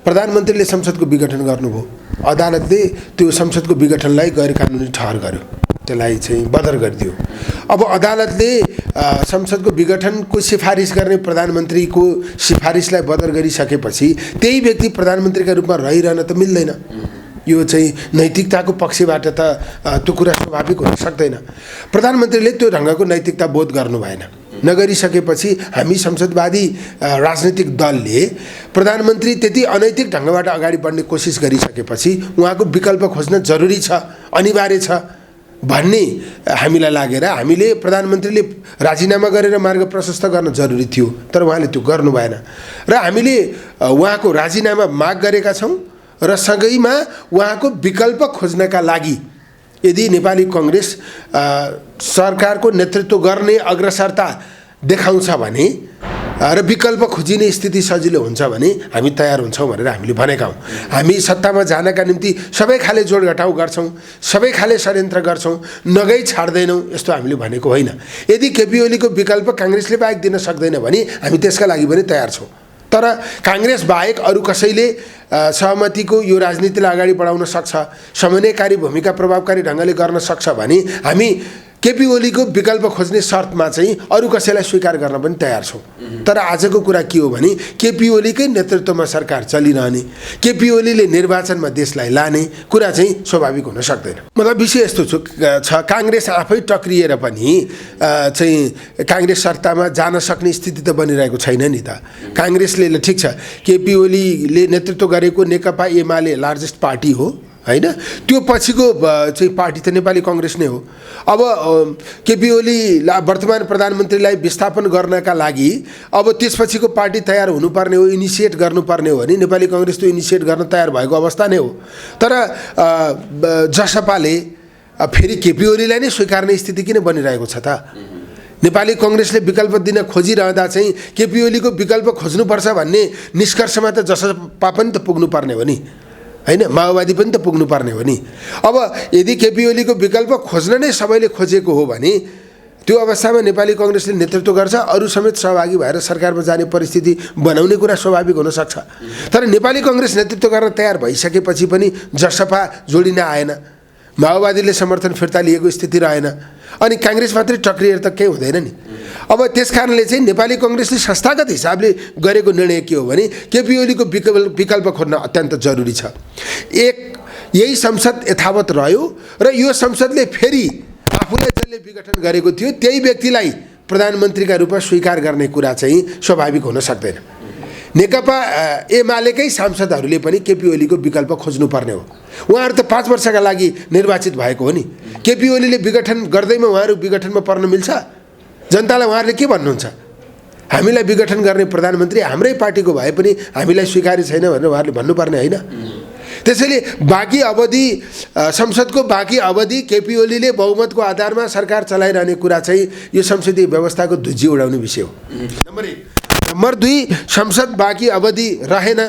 प्रधानमन्त्रीले संसदको विघटन गर्नुभयो, अदालतले त्यो संसदको विघटनलाई गैर कानुनी ठहर गर्यो, त्यसलाई चाहिँ बदर गरिदियो। अब अदालतले संसदको विघटनको सिफारिस गर्ने प्रधानमन्त्रीको सिफारिसलाई बदर गरिसकेपछि त्यही व्यक्ति प्रधानमन्त्रीका रूपमा रहिरहन त मिल्दैन। यो चाहिँ नैतिकताको पक्षबाट त त्यो कुरा स्वाभाविक हुन सक्दैन। प्रधानमन्त्रीले त्यो ढङ्गको नैतिकता बोध गर्नु भएन। नगरिसकेपछि हामी संसदवादी राजनीतिक दलले प्रधानमन्त्री त्यति अनैतिक ढङ्गबाट अगाडि बढ्ने कोसिस गरिसकेपछि उहाँको विकल्प खोज्न जरुरी छ, अनिवार्य छ भन्ने हामीलाई लागेर हामीले प्रधानमन्त्रीले राजीनामा गरेर मार्ग प्रशस्त गर्न जरुरी थियो, तर उहाँले त्यो गर्नु भएन र हामीले उहाँको राजीनामा माग गरेका छौँ र सँगैमा उहाँको विकल्प खोज्नका लागि यदि नेपाली कांग्रेस सरकारको नेतृत्व गर्ने अग्रसरता देखाउँछ भने र विकल्प खोजिने स्थिति सजिलो हुन्छ भने हामी तयार हुन्छौँ भनेर हामीले भनेका हौँ। हामी सत्तामा जानका निम्ति सबै खाले जोडघटाउ गर्छौँ, सबै खाले षड्यन्त्र गर्छौँ, नगई छाड्दैनौँ, यस्तो हामीले भनेको होइन। यदि केपी ओलीको विकल्प कांग्रेसले बाहेक दिन सक्दैन भने हामी त्यसका लागि पनि तयार छौँ। तर कांग्रेस बाहेक अरू कसैले सहमतिको यो राजनीतिलाई अगाडि बढाउन सक्छ, समन्वयकारी भूमिका प्रभावकारी ढङ्गले गर्न सक्छ भने हामी केपी ओलीको विकल्प खोज्ने शर्तमा चाहिँ अरू कसैलाई स्वीकार गर्न पनि तयार छौँ। तर आजको कुरा के हो भने केपी ओलीकै नेतृत्वमा सरकार चलिरहने, केपी ओलीले निर्वाचनमा देशलाई लाने कुरा चाहिँ स्वाभाविक हुन सक्दैन। मतलब विषय यस्तो छ, कांग्रेस आफै टक्रिएर पनि चाहिँ कांग्रेस सत्तामा जान सक्ने स्थिति त बनिरहेको छैन नि त। कांग्रेसले ठिक छ, केपी ओलीले नेतृत्व गरेको नेकपा एमाले लार्जेस्ट पार्टी हो हैन, त्यो पछिको चाहिँ पार्टी त नेपाली कांग्रेस नै हो। अब केपी ओली वर्तमान प्रधानमन्त्रीलाई विस्थापन गर्नका लागि अब त्यसपछिको पार्टी तयार हुनुपर्ने हो, इनिसिएट गर्नुपर्ने हो भने नेपाली कांग्रेस त्यो इनिसिएट गर्न तयार भएको अवस्था नै हो। तर जसपाले फेरि केपी ओलीलाई नै स्वीकार्ने स्थिति किन बनिरहेको छ त? नेपाली कांग्रेसले विकल्प दिन खोजिरहँदा चाहिँ केपी ओलीको विकल्प खोज्नुपर्छ भन्ने निष्कर्षमा त जसपा पनि त पुग्नुपर्ने हो नि हैन, माओवादी पनि त पुग्नुपर्ने हो नि। अब यदि केपी ओलीको विकल्प खोज्न नै सबैले खोजेको हो भने त्यो अवस्थामा नेपाली कांग्रेसले नेतृत्व गर्छ, अरू समेत सहभागी भएर सरकारमा जाने परिस्थिति बनाउने कुरा स्वाभाविक हुन सक्छ। तर नेपाली कांग्रेस नेतृत्व गर्न तयार भइसकेपछि पनि जसपा जोडिन आएन, माओवादीले समर्थन फिर्ता लिएको स्थिति रहेन, अनि कांग्रेस मात्रै टक्रिएर त केही हुँदैन नि। अब त्यसकारणले चाहिँ नेपाली कांग्रेसले संस्थागत हिसाबले गरेको निर्णय के हो भने केपी ओलीको विकल्प खोज्न अत्यन्त जरुरी छ। यही संसद यथावत रह्यो र यो संसदले फेरि आफूलाई जसले विघटन गरेको थियो त्यही व्यक्तिलाई प्रधानमन्त्रीका रूपमा स्वीकार गर्ने कुरा चाहिँ स्वाभाविक हुन सक्दैन। नेकपा एमालेकै सांसदहरूले पनि केपी ओलीको विकल्प खोज्नुपर्ने हो। उहाँहरू त 5 वर्षका लागि निर्वाचित भएको हो नि। केपी ओलीले विघटन गर्दैमा उहाँहरू विघटनमा पर्न मिल्छ? जनतालाई उहाँहरूले के भन्नुहुन्छ? हामीलाई विघटन गर्ने प्रधानमन्त्री हाम्रै पार्टीको भए पनि हामीलाई स्वीकार्य छैन भनेर उहाँहरूले भन्नुपर्ने होइन? त्यसैले बाँकी अवधि संसदको बाँकी अवधि केपी ओलीले बहुमतको आधारमा सरकार चलाइरहने कुरा चाहिँ यो संसदीय व्यवस्थाको धुज्जी उडाउने विषय हो। नम्बर 2, संसद बाँकी अवधि रहेन,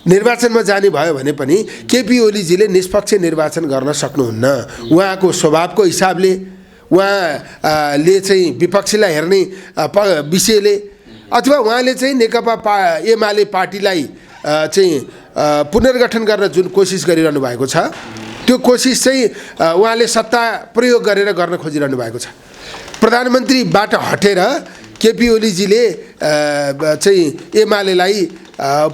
निर्वाचनमा जाने भयो भने पनि केपी ओलीजीले निष्पक्ष निर्वाचन गर्न सक्नुहुन्न। उहाँको स्वभावको हिसाबले, उहाँले चाहिँ विपक्षीलाई हेर्ने विषयले, अथवा उहाँले चाहिँ नेकपा एमाले पार्टीलाई चाहिँ पुनर्गठन गर्न जुन कोसिस गरिरहनु भएको छ त्यो कोसिस चाहिँ उहाँले सत्ता प्रयोग गरेर गर्न खोजिरहनु भएको छ। प्रधानमन्त्रीबाट हटेर केपी ओलीजीले चाहिँ एमालेलाई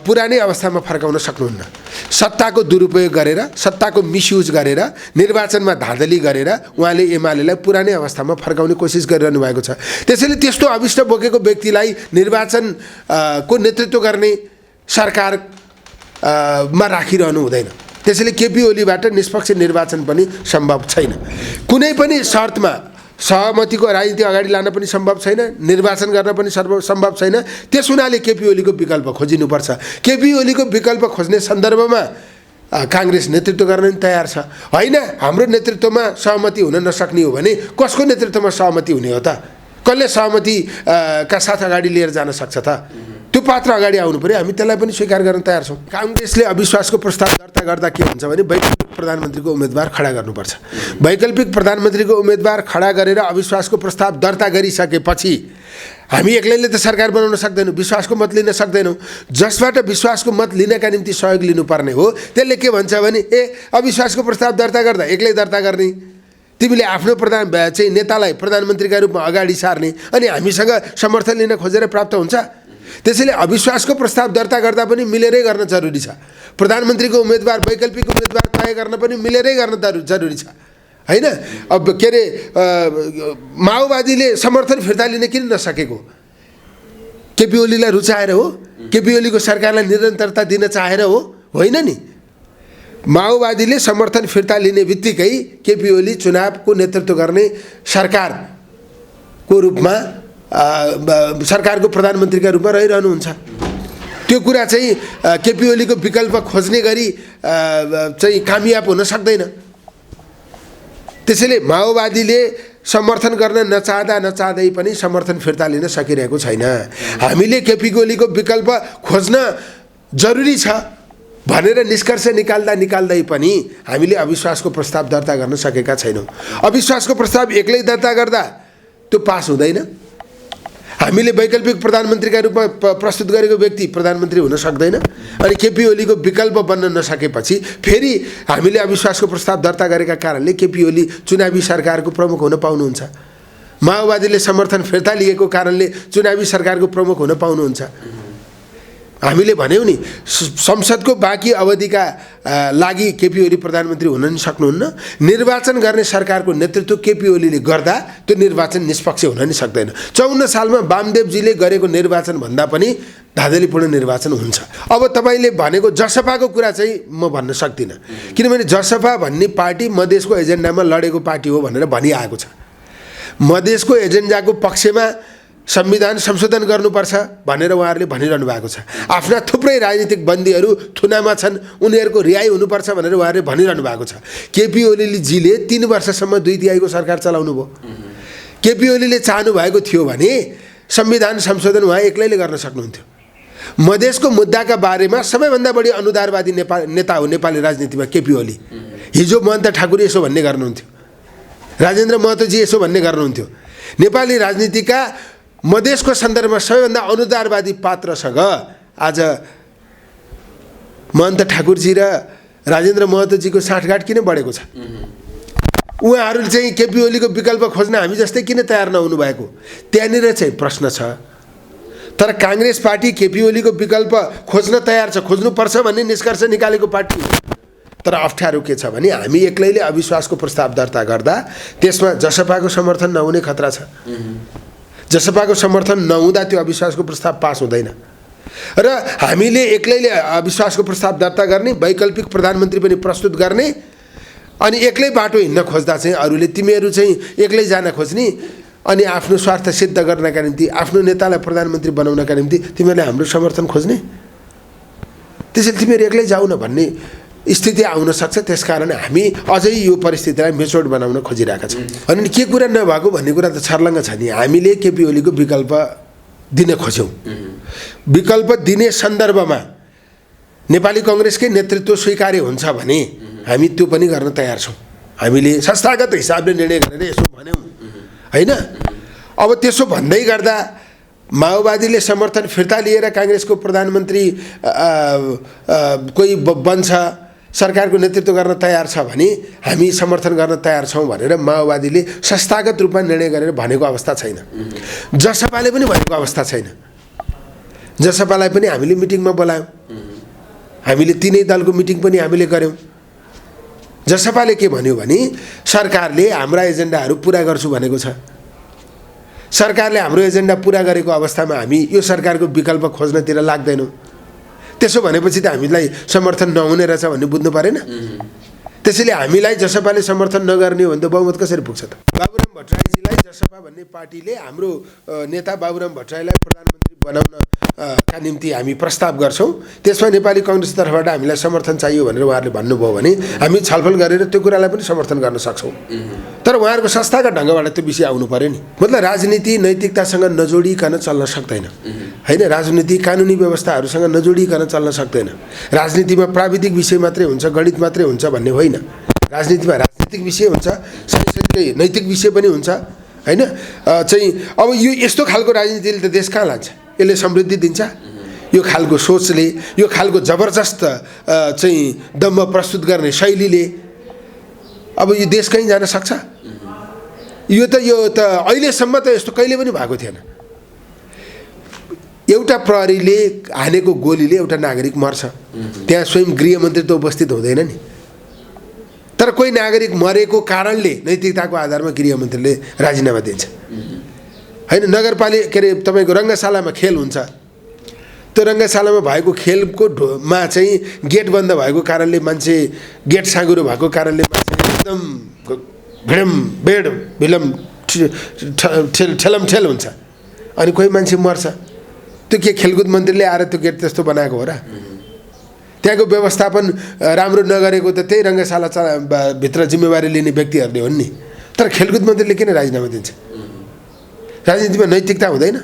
पुरानै अवस्थामा फर्काउन सक्नुहुन्न। सत्ताको दुरुपयोग गरेर, सत्ताको मिसयुज गरेर, निर्वाचनमा धाँधली गरेर उहाँले एमालेलाई पुरानै अवस्थामा फर्काउने कोसिस गरिरहनु भएको छ। त्यसैले त्यस्तो अभिष्ट बोकेको व्यक्तिलाई निर्वाचन को नेतृत्व गर्ने सरकारमा राखिरहनु हुँदैन। त्यसैले केपी ओलीबाट निष्पक्ष निर्वाचन पनि सम्भव छैन। कुनै पनि शर्तमा सहमतिको राजनीति अगाडि लान पनि सम्भव छैन, निर्वाचन गर्न पनि सम्भव छैन। त्यस हुनाले केपी ओलीको विकल्प खोजिनुपर्छ। केपी ओलीको विकल्प खोज्ने सन्दर्भमा कांग्रेस नेतृत्व गर्न पनि तयार छ। होइन, हाम्रो नेतृत्वमा सहमति हुन नसक्ने हो भने कसको नेतृत्वमा सहमति हुने हो त? कसले सहमति का साथ अगाडि लिएर जान सक्छ त? त्यो पात्र अगाडि आउनु पर्यो, हामी त्यसलाई पनि स्वीकार गर्न तयार छौँ। कांग्रेसले अविश्वासको प्रस्ताव दर्ता गर्दा के हुन्छ भने वैकल्पिक प्रधानमन्त्रीको उम्मेदवार खडा गर्नुपर्छ। वैकल्पिक प्रधानमन्त्रीको उम्मेदवार खडा गरेर अविश्वासको प्रस्ताव दर्ता गरिसकेपछि हामी एक्लैले त सरकार बनाउन सक्दैनौँ, विश्वासको मत लिन सक्दैनौँ। जसबाट विश्वासको मत लिनका निम्ति सहयोग लिनुपर्ने हो त्यसले के भन्छ भने अविश्वासको प्रस्ताव दर्ता गर्दा एक्लै दर्ता गर्ने, तिमीले आफ्नो चाहिँ नेतालाई प्रधानमन्त्रीका रूपमा अगाडि सार्ने, अनि हामीसँग समर्थन लिन खोजेर प्राप्त हुन्छ। त्यसैले अविश्वासको प्रस्ताव दर्ता गर्दा पनि मिलेरै गर्न जरुरी छ। प्रधानमन्त्रीको उम्मेदवार वैकल्पिक उम्मेदवार तय गर्न पनि मिलेरै गर्न जरुरी छ, हैन? अब के अरे माओवादीले समर्थन फिर्ता लिन किन नसकेको? केपी ओलीलाई रुचाएर हो? केपी ओलीको सरकारलाई निरन्तरता दिन चाहेर हो? होइन नि। माओवादीले समर्थन फिर्ता लिने बित्तिकै केपी ओली चुनावको नेतृत्व गर्ने सरकारको रूपमा सरकारको प्रधानमन्त्रीका रूपमा रहिरहनुहुन्छ। त्यो कुरा चाहिँ केपी ओलीको विकल्प खोज्ने गरी चाहिँ कामयाब हुन सक्दैन। त्यसैले माओवादीले समर्थन गर्न नचाहँदै पनि समर्थन फिर्ता लिन सकिरहेको छैन। हामीले केपी ओलीको विकल्प खोज्न जरुरी छ भनेर निष्कर्ष निकाल्दै पनि हामीले अविश्वासको प्रस्ताव दर्ता गर्न सकेका छैनौँ। अविश्वासको प्रस्ताव एक्लै दर्ता गर्दा त्यो पास हुँदैन। हामीले वैकल्पिक प्रधानमन्त्रीका रूपमा प्रस्तुत गरेको व्यक्ति प्रधानमन्त्री हुन सक्दैन। अनि केपी ओलीको विकल्प बन्न नसकेपछि फेरि हामीले अविश्वासको प्रस्ताव दर्ता गरेका कारणले केपी ओली चुनावी सरकारको प्रमुख हुन पाउनुहुन्छ। माओवादीले समर्थन फिर्ता लिएको कारणले चुनावी सरकारको प्रमुख हुन पाउनुहुन्छ। हामीले भन्यौँ नि, संसदको बाँकी अवधिका लागि केपी ओली प्रधानमन्त्री हुन नि सक्नुहुन्न। निर्वाचन गर्ने सरकारको नेतृत्व केपी ओलीले गर्दा त्यो निर्वाचन निष्पक्ष हुन नि सक्दैन। 54 सालमा वामदेवजीले गरेको निर्वाचन भन्दा पनि धाँधलीपूर्ण निर्वाचन हुन्छ। अब तपाईँले भनेको जसपाको कुरा चाहिँ म भन्न सक्दिनँ, किनभने जसपा भन्ने पार्टी मधेसको एजेन्डामा लडेको पार्टी हो भनेर भनिआएको छ। मधेसको एजेन्डाको पक्षमा संविधान संशोधन गर्नुपर्छ भनेर उहाँहरूले भनिरहनु भएको छ। आफ्ना थुप्रै राजनीतिक बन्दीहरू थुनामा छन्, उनीहरूको रिहाई हुनुपर्छ भनेर उहाँहरूले भनिरहनु भएको छ। केपी ओलीजीले 3 वर्षसम्म 2/3 सरकार चलाउनु भयो। केपी ओलीले चाहनु भएको थियो भने संविधान संशोधन उहाँ एक्लैले गर्न सक्नुहुन्थ्यो। मधेसको मुद्दाका बारेमा सबैभन्दा बढी अनुदारवादी नेता हो नेपाली राजनीतिमा केपी ओली। हिजो महन्त ठाकुर यसो भन्ने गर्नुहुन्थ्यो, राजेन्द्र महतोजी यसो भन्ने गर्नुहुन्थ्यो। नेपाली राजनीतिका मधेसको सन्दर्भमा सबैभन्दा अनुदारवादी पात्रसँग आज महन्त ठाकुरजी र राजेन्द्र महतोजीको साँठगाँठ किन बढेको छ? उहाँहरूले चाहिँ केपी ओलीको विकल्प खोज्न हामी जस्तै किन तयार नहुनु भएको? त्यहाँनिर चाहिँ प्रश्न छ। तर काङ्ग्रेस पार्टी केपी ओलीको विकल्प खोज्न तयार छ, खोज्नुपर्छ भन्ने निष्कर्ष निकालेको पार्टी हो। तर अप्ठ्यारो के छ भने हामी एक्लैले अविश्वासको प्रस्ताव दर्ता गर्दा त्यसमा जसपाको समर्थन नहुने खतरा छ। जसपाको समर्थन नहुँदा त्यो अविश्वासको प्रस्ताव पास हुँदैन। र हामीले एक्लैले अविश्वासको प्रस्ताव दर्ता गर्ने, वैकल्पिक प्रधानमन्त्री पनि प्रस्तुत गर्ने, अनि एक्लै बाटो हिँड्न खोज्दा चाहिँ अरूले तिमीहरू चाहिँ एक्लै जान खोज्ने, अनि आफ्नो स्वार्थ सिद्ध गर्नका निम्ति, आफ्नो नेतालाई प्रधानमन्त्री बनाउनका निम्ति तिमीहरूले हाम्रो समर्थन खोज्ने, त्यसैले तिमीहरू एक्लै जाऊ न भन्ने स्थिति आउन सक्छ। त्यसकारण हामी अझै यो परिस्थितिलाई मेचोड बनाउन खोजिरहेका छौँ। अनि के कुरा नभएको भन्ने कुरा त छर्लङ्ग छ नि। हामीले केपी ओलीको विकल्प दिन खोज्यौँ। विकल्प दिने सन्दर्भमा नेपाली काङ्ग्रेसकै नेतृत्व स्वीकार्य हुन्छ भने हामी त्यो पनि गर्न तयार छौँ। हामीले संस्थागत हिसाबले निर्णय गरेर यसो भन्यौँ, होइन? अब त्यसो भन्दै गर्दा माओवादीले समर्थन फिर्ता लिएर काङ्ग्रेसको प्रधानमन्त्री कोही बन्छ, सरकारको नेतृत्व गर्न तयार छ भने हामी समर्थन गर्न तयार छौँ भनेर माओवादीले संस्थागत रूपमा निर्णय गरेर भनेको अवस्था छैन। जसपाले पनि भनेको अवस्था छैन। जसपालाई पनि हामीले मिटिङमा बोलायौँ, हामीले तीनै दलको मिटिङ पनि हामीले गऱ्यौँ। जसपाले के भन्यो भने सरकारले हाम्रा एजेन्डाहरू पुरा गर्छु भनेको छ। सरकारले हाम्रो एजेन्डा पुरा गरेको अवस्थामा हामी यो सरकारको विकल्प खोज्नतिर लाग्दैनौँ। त्यसो भनेपछि त हामीलाई समर्थन नहुने रहेछ भन्ने बुझ्नु परेन? त्यसैले हामीलाई जसपाले समर्थन नगर्ने हो भने त बहुमत कसरी पुग्छ त? बाबुराम भट्टराईजीलाई जसपा भन्ने पार्टीले हाम्रो नेता बाबुराम भट्टराईलाई प्रधानमन्त्री बनाउन का निम्ति हामी प्रस्ताव गर्छौँ, त्यसमा नेपाली काङ्ग्रेस तर्फबाट हामीलाई समर्थन चाहियो भनेर उहाँहरूले भन्नुभयो भने हामी छलफल गरेर त्यो कुरालाई पनि समर्थन गर्न सक्छौँ। तर उहाँहरूको संस्थागत ढङ्गबाट त्यो विषय आउनु पर्यो नि। मतलब राजनीति नैतिकतासँग नजोडिकन चल्न सक्दैन, होइन? राजनीति कानुनी व्यवस्थाहरूसँग नजोडिकन चल्न सक्दैन। राजनीतिमा प्राविधिक विषय मात्रै हुन्छ, गणित मात्रै हुन्छ भन्ने होइन। राजनीतिमा राजनीतिक विषय हुन्छ, सँगसँगै नैतिक विषय पनि हुन्छ, हैन चाहिँ अब यो यस्तो खालको राजनीतिले त देश कहाँ लान्छ यसले समृद्धि दिन्छ यो खालको सोचले यो खालको जबरजस्त चाहिँ दम्भ प्रस्तुत गर्ने शैलीले अब यो देश कहीँ जान सक्छ यो त अहिलेसम्म त यस्तो कहिले पनि भएको थिएन एउटा प्रहरीले हानेको गोलीले एउटा नागरिक मर्छ त्यहाँ स्वयं गृहमन्त्री त उपस्थित हुँदैन नि तर कोही नागरिक मरेको कारणले नैतिकताको आधारमा गृहमन्त्रीले राजीनामा दिन्छ हैन नगरपालिका के अरे तपाईँको रङ्गशालामा खेल हुन्छ त्यो रङ्गशालामा भएको खेलको मा चाहिँ गेट बन्द भएको कारणले मान्छे गेट साँगुरो भएको कारणले मान्छे एकदम भिडम बेड भिलम ठेलमठेल हुन्छ अनि कोही मान्छे मर्छ त्यो के खेलकुद मन्त्रीले आएर त्यो गेट त्यस्तो बनाएको हो र त्यहाँको व्यवस्थापन राम्रो नगरेको त त्यही रङ्गशाला भित्र जिम्मेवारी लिने व्यक्तिहरूले हुन् नि तर खेलकुद मन्त्रीले किन राजीनामा दिन्छ राजनीतिमा नैतिकता हुँदैन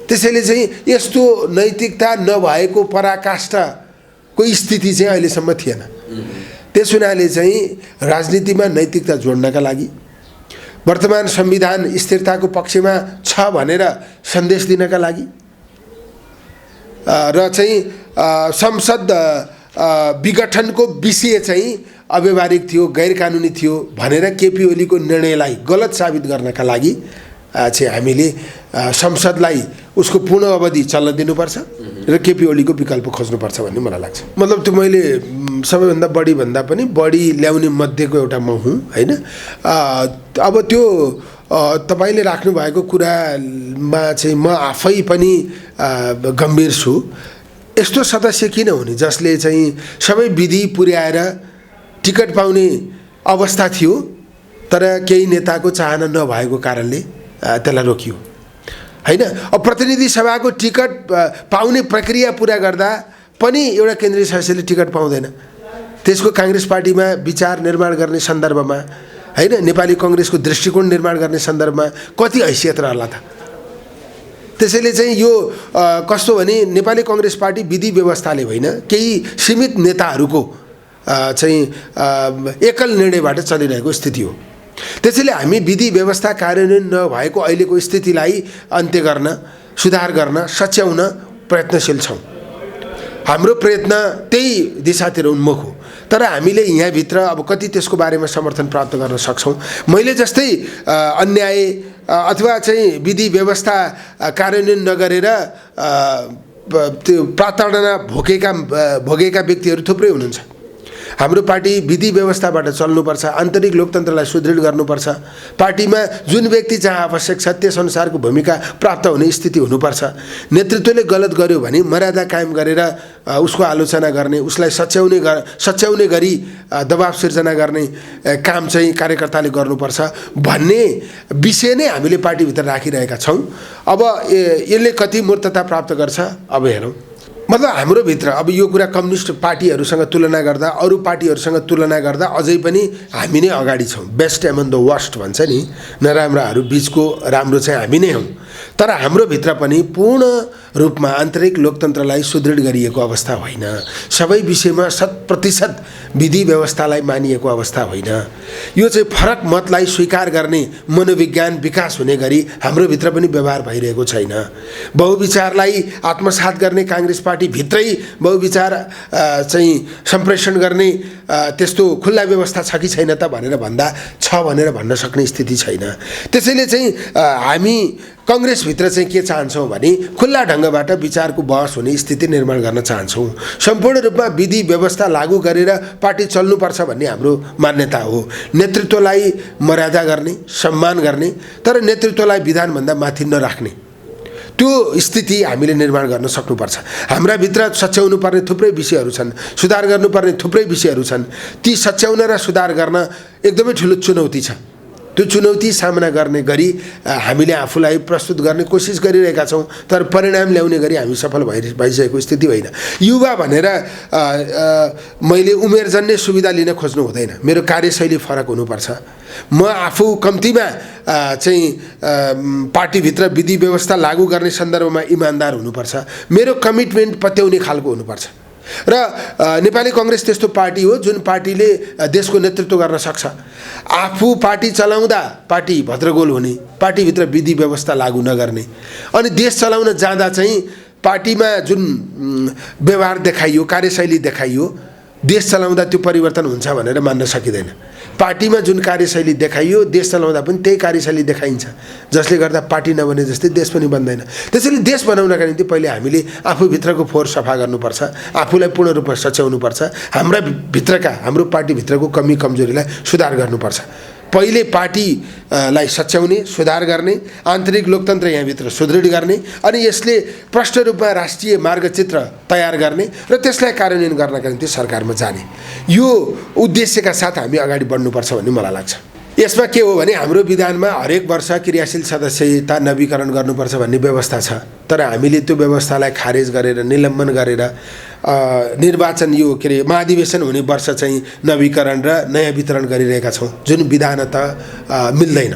त्यसैले चाहिँ यस्तो नैतिकता नभएको पराकाष्ठको स्थिति चाहिँ अहिलेसम्म थिएन त्यस हुनाले चाहिँ राजनीतिमा नैतिकता जोड्नका लागि वर्तमान संविधान स्थिरताको पक्षमा छ भनेर सन्देश दिनका लागि र चाहिँ संसद विघटनको विषय चाहिँ अव्यावहारिक थियो गैर कानुनी थियो भनेर केपी ओलीको निर्णयलाई गलत साबित गर्नका लागि चाहिँ हामीले संसदलाई उसको पूर्ण अवधि चल्न दिनुपर्छ र केपी ओलीको विकल्प खोज्नुपर्छ भन्ने मलाई लाग्छ मतलब त्यो मैले सबैभन्दा बढी भन्दा पनि बढी ल्याउने मध्येको एउटा म हुँ हैन अब त्यो तपाईले राख्नु भएको कुरामा चाहिँ म आफै पनि गम्भीर छु यस्तो सदस्य किन हुने जसले चाहिँ सबै विधि पुर्याएर टिकट पाउने अवस्था थियो तर केही नेताको चाहना नभएको कारणले त्यसलाई रोकियो हैन अब प्रतिनिधि सभाको टिकट पाउने प्रक्रिया पूरा गर्दा पनि एउटा केन्द्रीय सदस्यले टिकट पाउँदैन त्यसको कांग्रेस पार्टीमा विचार निर्माण गर्ने सन्दर्भमा हैन नेपाली कांग्रेसको दृष्टिकोण निर्माण गर्ने सन्दर्भमा कति हैसियत रहला त त्यसैले चाहिँ यो कस्तो भने नेपाली कांग्रेस पार्टी विधि व्यवस्थाले होइन केही सीमित नेताहरूको चाहिँ एकल निर्णयबाट चलिरहेको स्थिति हो त्यसैले हामी विधि व्यवस्था कार्यान्वयन नभएको अहिलेको स्थितिलाई अन्त्य गर्न सुधार गर्न सच्याउन प्रयत्नशील छौं हाम्रो प्रयत्न त्यही दिशातिर उन्मुख हो तर हामीले यहाँ भित्र अब कति त्यसको बारेमा समर्थन प्राप्त गर्न सक्छौं मैले जस्तै अन्याय अथवा चाहिँ विधि व्यवस्था कार्यान्वयन नगरेर त्यो प्रताडना भोगेका व्यक्तिहरू थुप्रै हुनुहुन्छ हाम्रो पार्टी विधि व्यवस्थाबाट चल्नुपर्छ आन्तरिक लोकतन्त्रलाई सुदृढ गर्नुपर्छ पार्टीमा जुन व्यक्ति जहाँ आवश्यक छ त्यसअनुसारको भूमिका प्राप्त हुने स्थिति हुनुपर्छ नेतृत्वले गलत गर्यो भने मर्यादा कायम गरेर उसको आलोचना गर्ने उसलाई सच्याउने गरी दबाव सिर्जना गर्ने काम चाहिँ कार्यकर्ताले गर्नुपर्छ भन्ने विषय नै हामीले पार्टीभित्र राखिरहेका छौं अब यसले कति मूर्तता प्राप्त गर्छ अब हेरौं मतलब हाम्रो भित्र अब यो कुरा कम्युनिस्ट पार्टीहरुसँग तुलना गर्दा अरु पार्टीहरुसँग तुलना गर्दा अझै पनि हामी नै अगाडि छौं बेस्ट एमन द वर्स्ट भन्छ नि नराम्राहरु बीचको राम्रो चाहिँ हामी नै हौं तर हाम्रो भित्र पनि पूर्ण रूपमा आन्तरिक लोकतन्त्रलाई सुदृढ गरिएको अवस्था होइन सबै विषयमा 100% विधि व्यवस्थालाई मानिएको अवस्था होइन यो चाहिँ फरक मतलाई स्वीकार गर्ने मनोविज्ञान विकास हुने गरी हाम्रो भित्र पनि व्यवहार भइरहेको छैन बहुविचारलाई आत्मसात गर्ने कांग्रेस पार्टी भित्रै बहुविचार चाहिँ सम्प्रेषण गर्ने त्यस्तो खुल्ला व्यवस्था छ कि छैन त भनेर भन्दा छ भनेर भन्न सक्ने स्थिति छैन त्यसैले चाहिँ हामी कांग्रेस भित्र चाहिँ के चाहन्छौं भने खुल्ला ढंगबाट विचारको बहस हुने स्थिति निर्माण गर्न चाहन्छौं सम्पूर्ण रूपमा विधि व्यवस्था लागू गरेर पार्टी चल्नुपर्छ भन्ने हाम्रो मान्यता हो नेतृत्वलाई मर्यादा गर्ने सम्मान गर्ने तर नेतृत्वलाई विधान भन्दा माथि नराख्ने त्यो स्थिति हामीले निर्माण गर्न सक्नुपर्छ हाम्रा भित्र सच्याउनु पर्ने थुप्रै विषयहरू छन् सुधार गर्नुपर्ने थुप्रै विषयहरू छन् ती सच्याउन र सुधार गर्न एकदमै ठूलो चुनौती छ त्यो चुनौती सामना गर्ने गरी हामीले आफूलाई प्रस्तुत गर्ने कोसिस गरिरहेका छौं तर परिणाम ल्याउने गरी हामी सफल भइसकेको स्थिति होइन युवा भनेर मैले उमेरजन्य सुविधा लिन खोज्नु हुँदैन मेरो कार्यशैली फरक हुनुपर्छ म आफू कम्तीमा चाहिँ पार्टी भित्र विधि व्यवस्था लागू गर्ने सन्दर्भमा इमानदार हुनुपर्छ मेरो कमिटमेन्ट पत्याउने खालको हुनुपर्छ र नेपाली कांग्रेस त्यस्तो पार्टी हो जुन पार्टीले देशको नेतृत्व गर्न सक्छ। आफू पार्टी चलाउँदा पार्टी भद्रगोल हुने, पार्टीभित्र विधि व्यवस्था लागू नगर्ने, अनि देश चलाउन जाँदा चाहिँ पार्टीमा जुन व्यवहार देखाइयो, कार्यशैली देखाइयो, देश चलाउँदा त्यो परिवर्तन हुन्छ भनेर मान्न सकिँदैन। पार्टीमा जुन कार्यशैली देखाइयो देश चलाउँदा पनि त्यही कार्यशैली देखाइन्छ, जसले गर्दा पार्टी नबने जस्तै देश पनि बन्दैन। त्यसैले देश बनाउनका निम्ति पहिले हामीले आफूभित्रको फोहोर सफा गर्नुपर्छ, आफूलाई पूर्ण रूपमा सच्याउनुपर्छ, हाम्रा भित्रका, हाम्रो पार्टीभित्रको कमी कमजोरीलाई सुधार गर्नुपर्छ। पहिले पार्टीलाई सच्याउने, सुधार गर्ने, आन्तरिक लोकतन्त्र यहाँभित्र सुदृढ गर्ने, अनि यसले प्रष्ट रूपमा राष्ट्रिय मार्गचित्र तयार गर्ने र त्यसलाई कार्यान्वयन गर्नका निम्ति सरकारमा जाने, यो उद्देश्यका साथ हामी अगाडि बढ्नुपर्छ भन्ने मलाई लाग्छ। यसमा के हो भने हाम्रो विधानमा हरेक वर्ष क्रियाशील सदस्यता नवीकरण गर्नुपर्छ भन्ने व्यवस्था छ, तर हामीले त्यो व्यवस्थालाई खारेज गरेर, निलम्बन गरेर निर्वाचन यो के अरे महाधिवेशन हुने वर्ष चाहिँ नवीकरण र नयाँ वितरण गरिरहेका छौँ, जुन विधानता मिल्दैन।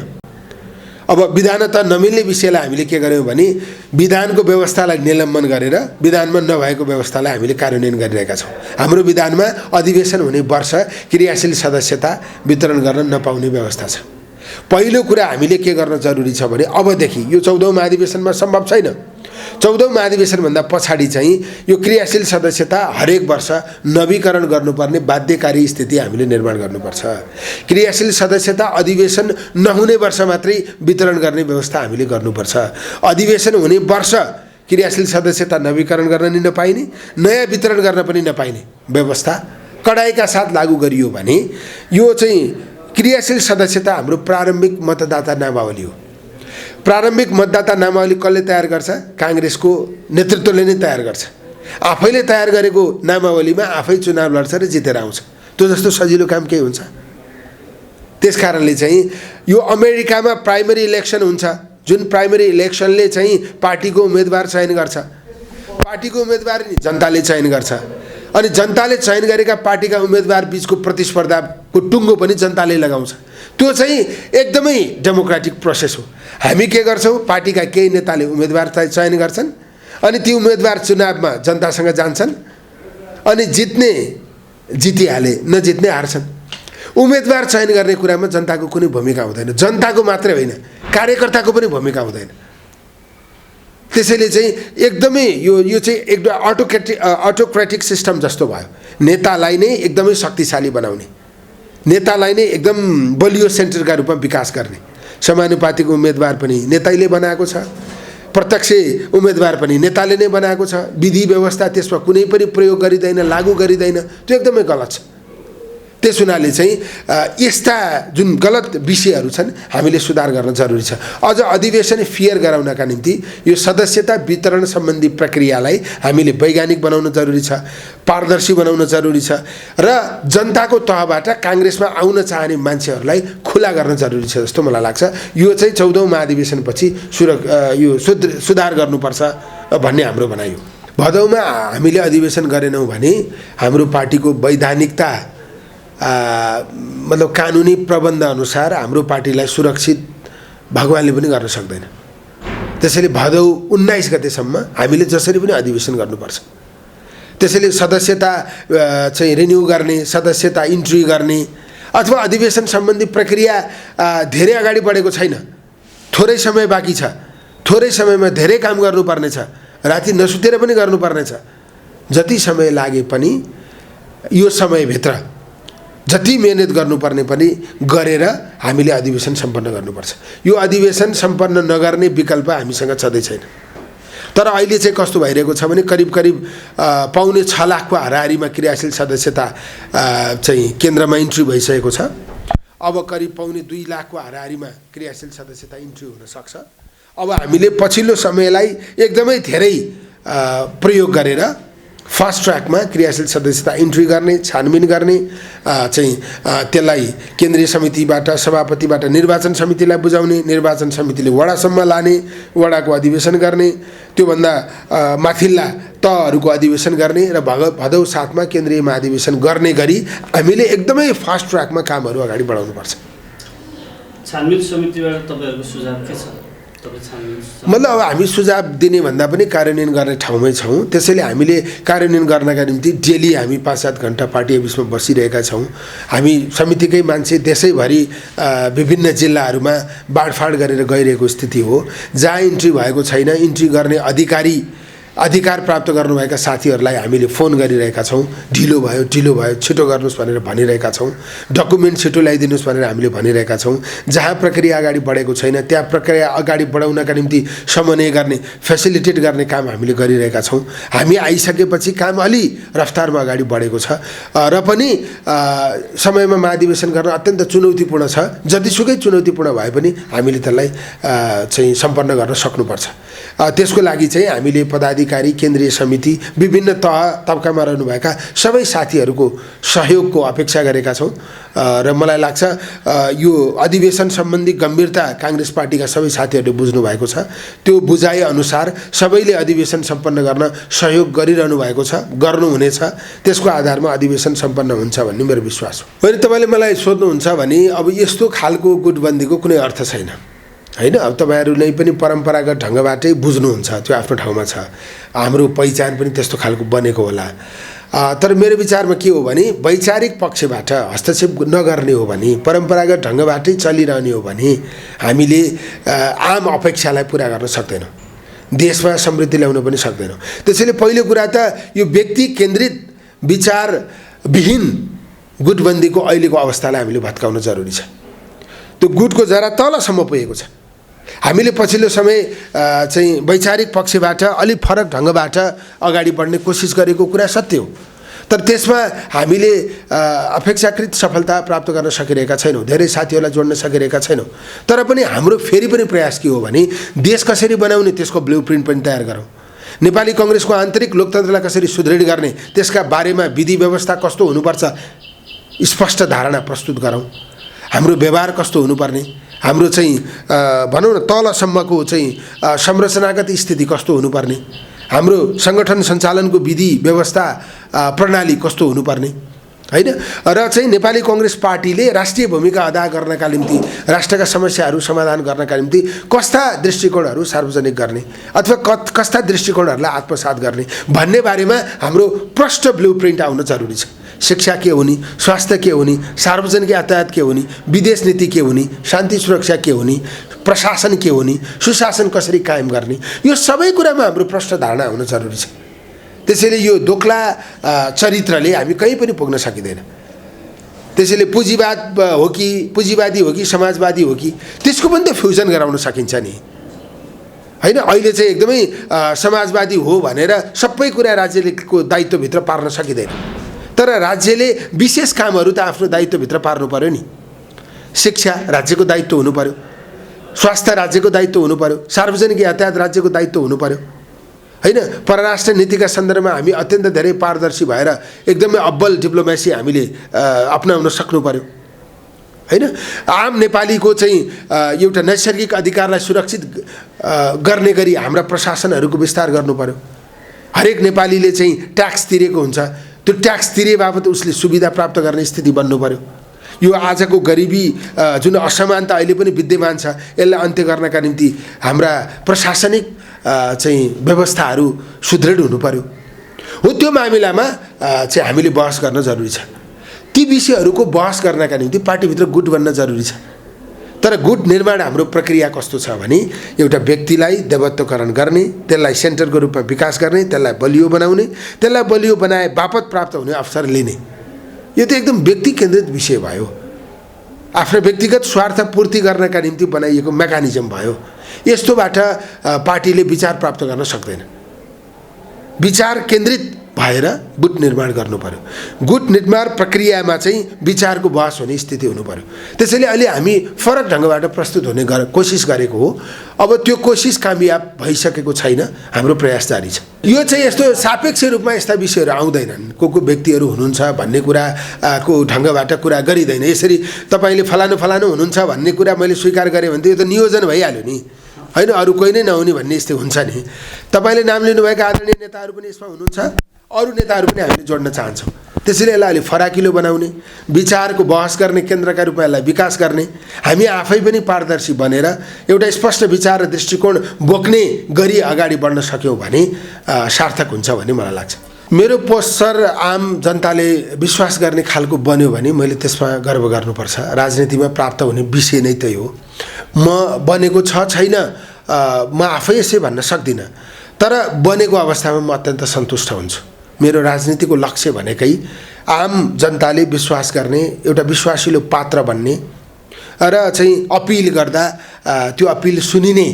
अब विधानता नमिल्ने विषयलाई हामीले के गर्यौँ भने विधानको व्यवस्थालाई निलम्बन गरेर विधानमा नभएको व्यवस्थालाई हामीले कार्यान्वयन गरिरहेका छौँ। हाम्रो विधानमा अधिवेशन हुने वर्ष क्रियाशील सदस्यता वितरण गर्न नपाउने व्यवस्था छ। पहिलो कुरा हामीले के गर्न जरुरी छ भने अबदेखि यो 14औं महाधिवेशनमा सम्भव छैन, 14औं महाधिवेशनभन्दा पछाडि चाहिँ यो क्रियाशील सदस्यता हरेक वर्ष नवीकरण गर्नुपर्ने बाध्यकारी स्थिति हामीले निर्माण गर्नुपर्छ। क्रियाशील सदस्यता अधिवेशन नहुने वर्ष मात्रै वितरण गर्ने व्यवस्था हामीले गर्नुपर्छ। अधिवेशन हुने वर्ष क्रियाशील सदस्यता नवीकरण गर्न नि नपाइने, नयाँ वितरण गर्न पनि नपाइने व्यवस्था कडाइका साथ लागू गरियो भने यो चाहिँ क्रियाशील सदस्यता हाम्रो प्रारम्भिक मतदाता नामावली हो। प्रारम्भिक मतदाता नामावली कसले तयार गर्छ? कांग्रेसको नेतृत्वले नै तयार गर्छ। आफैले तयार गरेको नामावलीमा आफै चुनाव लड्छ र जितेर आउँछ। त्यो जस्तो सजिलो काम के हुन्छ? त्यसकारणले चाहिँ यो अमेरिकामा प्राइमरी इलेक्सन हुन्छ, जुन प्राइमरी इलेक्सनले चाहिँ पार्टीको उम्मेदवार चयन गर्छ। पार्टीको उम्मेदवार नि जनताले चयन गर्छ, अनि जनताले चयन गरेका पार्टीका उम्मेदवार बीचको प्रतिस्पर्धाको टुङ्गो पनि जनताले लगाउँछ। त्यो चाहिँ एकदमै डेमोक्रेटिक प्रोसेस हो। हामी के गर्छौँ? पार्टीका केही नेताले उम्मेदवार चयन गर्छन्, अनि ती उम्मेदवार चुनावमा जनतासँग जान्छन्, अनि जित्ने जितिहाले, नजित्ने हार्छन्। उम्मेदवार चयन गर्ने कुरामा जनताको कुनै भूमिका हुँदैन, जनताको मात्रै होइन कार्यकर्ताको पनि भूमिका हुँदैन। त्यसैले चाहिँ एकदमै यो चाहिँ एकदम अटोक्रेटिक सिस्टम जस्तो भयो। नेतालाई नै एकदमै शक्तिशाली बनाउने, नेतालाई नै एकदम बलियो सेन्टरका रूपमा विकास गर्ने। समानुपातिक उम्मेदवार पनि नेताले बनाएको छ, प्रत्यक्ष उम्मेदवार पनि नेताले नै बनाएको छ। विधि व्यवस्था त्यसमा कुनै पनि प्रयोग गरिँदैन, लागू गरिँदैन, त्यो एकदमै गलत छ। त्यस हुनाले चाहिँ यस्ता जुन गलत विषयहरू छन् हामीले सुधार गर्न जरुरी छ। अझ अधिवेशन फेयर गराउनका निम्ति यो सदस्यता वितरण सम्बन्धी प्रक्रियालाई हामीले वैज्ञानिक बनाउन जरुरी छ, पारदर्शी बनाउन जरुरी छ, र जनताको तहबाट कांग्रेसमा आउन चाहने मान्छेहरूलाई खुला गर्न जरुरी छ जस्तो मलाई लाग्छ। यो चाहिँ 14औं महाधिवेशनपछि यो सुधार गर्नुपर्छ भन्ने हाम्रो भनाइ हो। भदौमा हामीले अधिवेशन गरेनौँ भने हाम्रो पार्टीको वैधानिकता मतलब कानुनी प्रबन्ध अनुसार हाम्रो पार्टीलाई सुरक्षित भगवानले पनि गर्न सक्दैन। त्यसैले भदौ 19 गतेसम्म हामीले जसरी पनि अधिवेशन गर्नुपर्छ। त्यसैले सदस्यता चाहिँ रिन्यू गर्ने, सदस्यता इन्ट्री गर्ने अथवा अधिवेशन सम्बन्धी प्रक्रिया धेरै अगाडि बढेको छैन, थोरै समय बाँकी छ। थोरै समयमा धेरै काम गर्नुपर्ने छ, राति नसुतेर पनि गर्नुपर्ने छ। जति समय लागे पनि यो समयभित्र जति मेहनत गर्नुपर्ने पनि गरेर हामीले अधिवेशन सम्पन्न गर्नुपर्छ। यो अधिवेशन सम्पन्न नगर्ने विकल्प हामीसँग छँदै छैन। तर अहिले चाहिँ कस्तो भइरहेको छ भने करिब 6.25 लाखको हाराहारीमा क्रियाशील सदस्यता चाहिँ केन्द्रमा इन्ट्री भइसकेको छ। अब करिब 2.25 लाखको हाराहारीमा क्रियाशील सदस्यता इन्ट्री हुन सक्छ। अब हामीले पछिल्लो समयलाई एकदमै धेरै प्रयोग गरेर फास्ट ट्र्याकमा क्रियाशील सदस्यता इन्ट्री गर्ने, छानबिन गर्ने, चाहिँ त्यसलाई केन्द्रीय समितिबाट, सभापतिबाट निर्वाचन समितिलाई बुझाउने, निर्वाचन समितिले वडासम्म लाने, वडाको अधिवेशन गर्ने, त्योभन्दा माथिल्ला तहहरूको अधिवेशन गर्ने र भदौ 7 मा केन्द्रीय महाधिवेशन गर्ने गरी हामीले एकदमै फास्ट ट्र्याकमा कामहरू अगाडि बढाउनुपर्छ। छानबिन समितिबाट तपाईहरुको सुझाव के छ? मतलब अब हामी सुझाव दिने भन्दा पनि कार्यान्वयन गर्ने ठाउँमै छौँ। त्यसैले हामीले कार्यान्वयन गर्नका निम्ति डेली हामी 5-7 घण्टा पार्टी अफिसमा बसिरहेका छौँ। हामी समितिकै मान्छे देशैभरि विभिन्न जिल्लाहरूमा बाँडफाँड गरेर गइरहेको स्थिति हो। जहाँ इन्ट्री भएको छैन, इन्ट्री गर्ने अधिकार प्राप्त गर्नुभएका साथीहरूलाई हामीले फोन गरिरहेका छौँ। ढिलो भयो छिटो गर्नुहोस् भनेर भनिरहेका छौँ। डकुमेन्ट छिटो ल्याइदिनुहोस् भनेर हामीले भनिरहेका छौँ। जहाँ प्रक्रिया अगाडि बढेको छैन त्यहाँ प्रक्रिया अगाडि बढाउनका निम्ति समन्वय गर्ने, फेसिलिटेट गर्ने काम हामीले गरिरहेका छौँ। हामी आइसकेपछि काम अलि रफ्तारमा अगाडि बढेको छ र पनि समयमा महाधिवेशन गर्न अत्यन्त चुनौतीपूर्ण छ। जतिसुकै चुनौतीपूर्ण भए पनि हामीले त्यसलाई चाहिँ सम्पन्न गर्न सक्नुपर्छ। त्यसको लागि चाहिँ हामीले पदाधिकारी, केन्द्रीय समिति, विभिन्न तबकामा रहनुभएका सबै साथीहरूको सहयोगको अपेक्षा गरेका छौँ र मलाई लाग्छ यो अधिवेशन सम्बन्धी गम्भीरता कांग्रेस पार्टीका सबै साथीहरूले बुझ्नु भएको छ। त्यो बुझाइ अनुसार सबैले अधिवेशन सम्पन्न गर्न सहयोग गरिरहनु भएको छ, गर्नुहुनेछ। त्यसको आधारमा अधिवेशन सम्पन्न हुन्छ भन्ने मेरो विश्वास हो। अनि तपाईँले मलाई सोध्नुहुन्छ भने अब यस्तो खालको गुटबन्दीको कुनै अर्थ छैन, हैन। अब तपाईहरु नै पनि परम्परागत ढंगबाटै बुझ्नुहुन्छ, त्यो आफ्नो ठाउँमा छ। हाम्रो पहिचान पनि त्यस्तो खालको बनेको होला। तर मेरो विचारमा के हो भने वैचारिक पक्षबाट हस्तक्षेप नगर्ने हो भने, परम्परागत ढंगबाटै चलिरहने हो भने हामीले आम अपेक्षालाई पूरा गर्न सक्दैनौँ, देशमा समृद्धि ल्याउन पनि सक्दैनौँ। त्यसैले पहिलो कुरा त यो व्यक्ति केन्द्रित विचार विहीन गुटबन्दीको अहिलेको अवस्थालाई हामीले भत्काउन जरुरी छ। त्यो गुटको जरा तलसम्म पुगेको छ। हामीले पछिल्लो समय चाहिँ वैचारिक पक्षबाट अलि फरक ढंगबाट अगाडि बढ्ने कोसिस गरेको कुरा सत्य हो, तर त्यसमा हामीले अपेक्षाकृत सफलता प्राप्त गर्न सकिरहेका छैनौँ। धेरै साथीहरूलाई जोड्न सकिरहेका छैनौँ। तर पनि हाम्रो फेरि पनि प्रयास के हो भने देश कसरी बनाउने त्यसको ब्लुप्रिन्ट पनि तयार गरौँ। नेपाली कांग्रेसको आन्तरिक लोकतन्त्रलाई कसरी सुदृढ गर्ने त्यसका बारेमा विधि व्यवस्था कस्तो हुनुपर्छ स्पष्ट धारणा प्रस्तुत गरौँ। हाम्रो व्यवहार कस्तो हुनुपर्ने, हाम्रो चाहिँ भनौँ न तलसम्मको चाहिँ संरचनागत स्थिति कस्तो हुनुपर्ने, हाम्रो संगठन सञ्चालनको विधि व्यवस्था प्रणाली कस्तो हुनुपर्ने, हैन। र चाहिँ नेपाली कांग्रेस पार्टीले राष्ट्रिय भूमिका अदा गर्नका निम्ति, राष्ट्रका समस्याहरू समाधान गर्नका निम्ति कस्ता दृष्टिकोणहरू सार्वजनिक गर्ने अथवा कस्ता दृष्टिकोणहरूलाई आत्मसात गर्ने भन्ने बारेमा हाम्रो प्रष्ट ब्लुप्रिन्ट आउन जरुरी छ। शिक्षा के हुने, स्वास्थ्य के हुने, सार्वजनिक यातायात के हुने, विदेश नीति के हुने, शान्ति सुरक्षा के हुने, प्रशासन के हुने, सुशासन कसरी कायम गर्ने, यो सबै कुरामा हाम्रो प्रष्ट धारणा हुन जरुरी छ। त्यसैले यो दोक्ला चरित्रले हामी कहीँ पनि पुग्न सकिँदैन। त्यसैले पुँजीवादी हो कि समाजवादी हो कि त्यसको पनि त फ्युजन गराउन सकिन्छ नि, हैन। अहिले चाहिँ एकदमै समाजवादी हो भनेर सबै कुरा राज्यको दायित्वभित्र पार्न सकिँदैन, तर राज्यले विशेष कामहरू त आफ्नो दायित्वभित्र पार्नु पर्यो नि। शिक्षा राज्यको दायित्व हुनु पर्यो, स्वास्थ्य राज्यको दायित्व हुनु पर्यो, सार्वजनिक यातायात राज्यको दायित्व हुनु पर्यो, हैन। परराष्ट्र नीतिका सन्दर्भमा हामी अत्यन्त धेरै पारदर्शी भएर एकदमै अब्बल डिप्लोमेसी हामीले अपनाउन सक्नु पर्यो, हैन। आम नेपालीको चाहिँ एउटा नैसर्गिक अधिकारलाई सुरक्षित गर्ने गरी हाम्रा प्रशासनहरूको विस्तार गर्नु पर्यो। हरेक नेपालीले चाहिँ ट्याक्स तिरेको हुन्छ, त्यो ट्याक्स तिरे बापत उसले सुविधा प्राप्त गर्ने स्थिति बन्नु पर्यो। यो आजको गरिबी जुन असमानता अहिले पनि विद्यमान छ यसलाई अन्त्य गर्नका निम्ति हाम्रा प्रशासनिक चाहिँ व्यवस्थाहरू सुदृढ हुनु पर्यो। हो त्यो मामिलामा चाहिँ हामीले बहस गर्न जरुरी छ। ती विषयहरूको बहस गर्नका निम्ति पार्टीभित्र गुट बन्न जरुरी छ। तर गुट निर्माण हाम्रो प्रक्रिया कस्तो छ भने एउटा व्यक्तिलाई देवत्वकरण गर्ने, त्यसलाई सेन्टरको रूपमा विकास गर्ने, त्यसलाई बलियो बनाउने, त्यसलाई बलियो बनाए बापत प्राप्त हुने अवसर लिने, यो त एकदम व्यक्ति केन्द्रित विषय भयो। आफ्नो व्यक्तिगत स्वार्थ पूर्ति गर्नका निम्ति बनाइएको मेकानिजम भयो। यस्तोबाट पार्टीले विचार प्राप्त गर्न सक्दैन। विचार केन्द्रित भएर गुट निर्माण गर्नु पर्यो। गुट निर्माण प्रक्रियामा चाहिँ विचारको बहस हुने स्थिति हुनु पर्यो। त्यसैले अहिले हामी फरक ढंगबाट प्रस्तुत हुने कोसिस गरेको हो। अब त्यो कोसिस कामयाब भइसकेको छैन, हाम्रो प्रयास जारी छ। यो चाहिँ यस्तो सापेक्ष रूपमा यस्ता विषयहरू आउँदैनन्। को व्यक्तिहरू हुनुहुन्छ भन्ने कुराको ढंगबाट कुरा गरिँदैन। यसरी तपाईले फलानु हुनुहुन्छ भन्ने कुरा मैले स्वीकार गरेँ भने यो त नियोजन भइहाल्यो नि, हैन। अरू कोही नै नहुने भन्ने यस्तो हुन्छ नि। तपाईले नाम लिनुभएका आदरणीय नेताहरू पनि यसमा हुनुहुन्छ, अरू नेताहरू पनि हामीले जोड्न चाहन्छौँ। त्यसैले यसलाई अलि फराकिलो बनाउने, विचारको बहस गर्ने केन्द्रका रूपमा यसलाई विकास गर्ने, हामी आफै पनि पारदर्शी बनेर एउटा स्पष्ट विचार र दृष्टिकोण बोक्ने गरी अगाडि बढ्न सक्यौँ भने सार्थक हुन्छ भन्ने मलाई लाग्छ। मेरो पोस्टर आम जनताले विश्वास गर्ने खालको बन्यो भने मैले त्यसमा गर्व गर्नुपर्छ। राजनीतिमा प्राप्त हुने विषय नै त्यही हो। म बनेको छैन म आफै यसै भन्न सक्दिनँ, तर बनेको अवस्थामा म अत्यन्त सन्तुष्ट हुन्छु। मेरो राजनीतिको लक्ष्य भनेकै आम जनताले विश्वास गर्ने एउटा विश्वासिलो पात्र बन्ने र चाहिँ अपिल गर्दा त्यो अपिल सुनिने